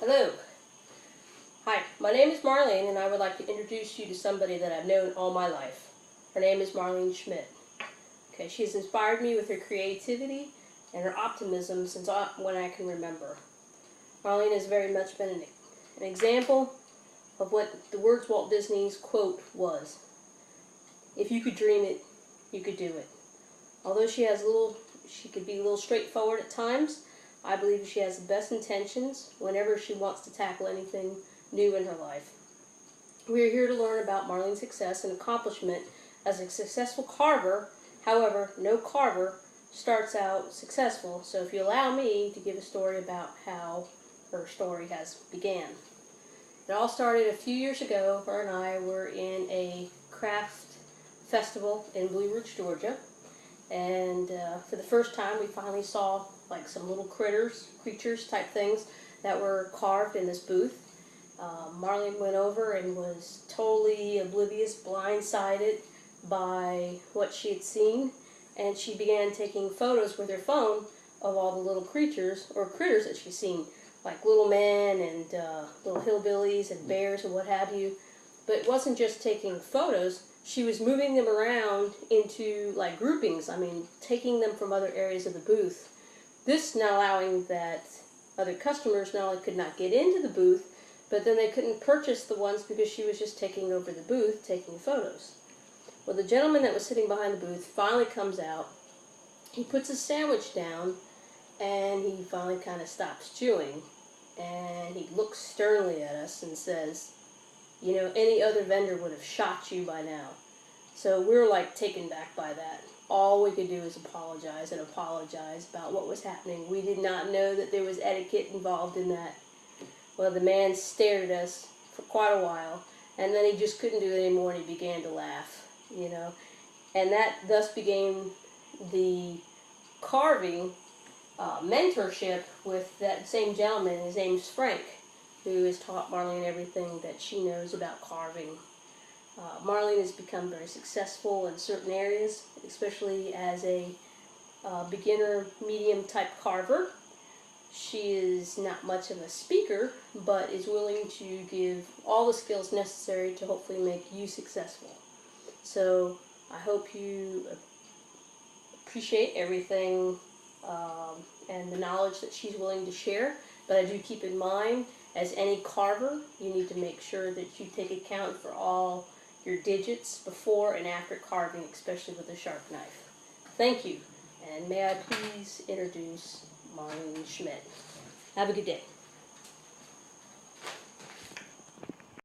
Hello. Hi, my name is Marlene and I would like to introduce you to somebody that I've known all my life. Her name is Marlene Schmidt. Okay, she has inspired me with her creativity and her optimism since when I can remember. Marlene has very much been an example of what the words Walt Disney's quote was. If you could dream it, you could do it. Although she could be a little straightforward at times, I believe she has the best intentions whenever she wants to tackle anything new in her life. We are here to learn about Marlene's success and accomplishment as a successful carver. However, no carver starts out successful, so if you allow me to give a story about how her story has began. It all started a few years ago. Her and I were in a craft festival in Blue Ridge, Georgia, and for the first time we finally saw like some little creatures type things that were carved in this booth. Marlene went over and was totally oblivious, blindsided by what she had seen, and she began taking photos with her phone of all the little creatures or critters that she'd seen, like little men and little hillbillies and bears and what have you. But it wasn't just taking photos, she was moving them around into like groupings, taking them from other areas of the booth. This now allowing that other customers not only could not get into the booth, but then they couldn't purchase the ones because she was just taking over the booth, taking photos. Well, the gentleman that was sitting behind the booth finally comes out. He puts his sandwich down, and he finally kind of stops chewing, and he looks sternly at us and says, "You know, any other vendor would have shot you by now." So we were like taken back by that. All we could do is apologize and apologize about what was happening. We did not know that there was etiquette involved in that. Well, the man stared at us for quite a while, and then he just couldn't do it anymore, and he began to laugh, you know. And that thus began the carving mentorship with that same gentleman. His name's Frank, who has taught Marlene everything that she knows about carving. Marlene has become very successful in certain areas, especially as a beginner medium type carver. She is not much of a speaker, but is willing to give all the skills necessary to hopefully make you successful. So I hope you appreciate everything and the knowledge that she's willing to share. But I do keep in mind, as any carver, you need to make sure that you take account for all your digits before and after carving, especially with a sharp knife. Thank you, and may I please introduce Marlene Schmidt. Have a good day.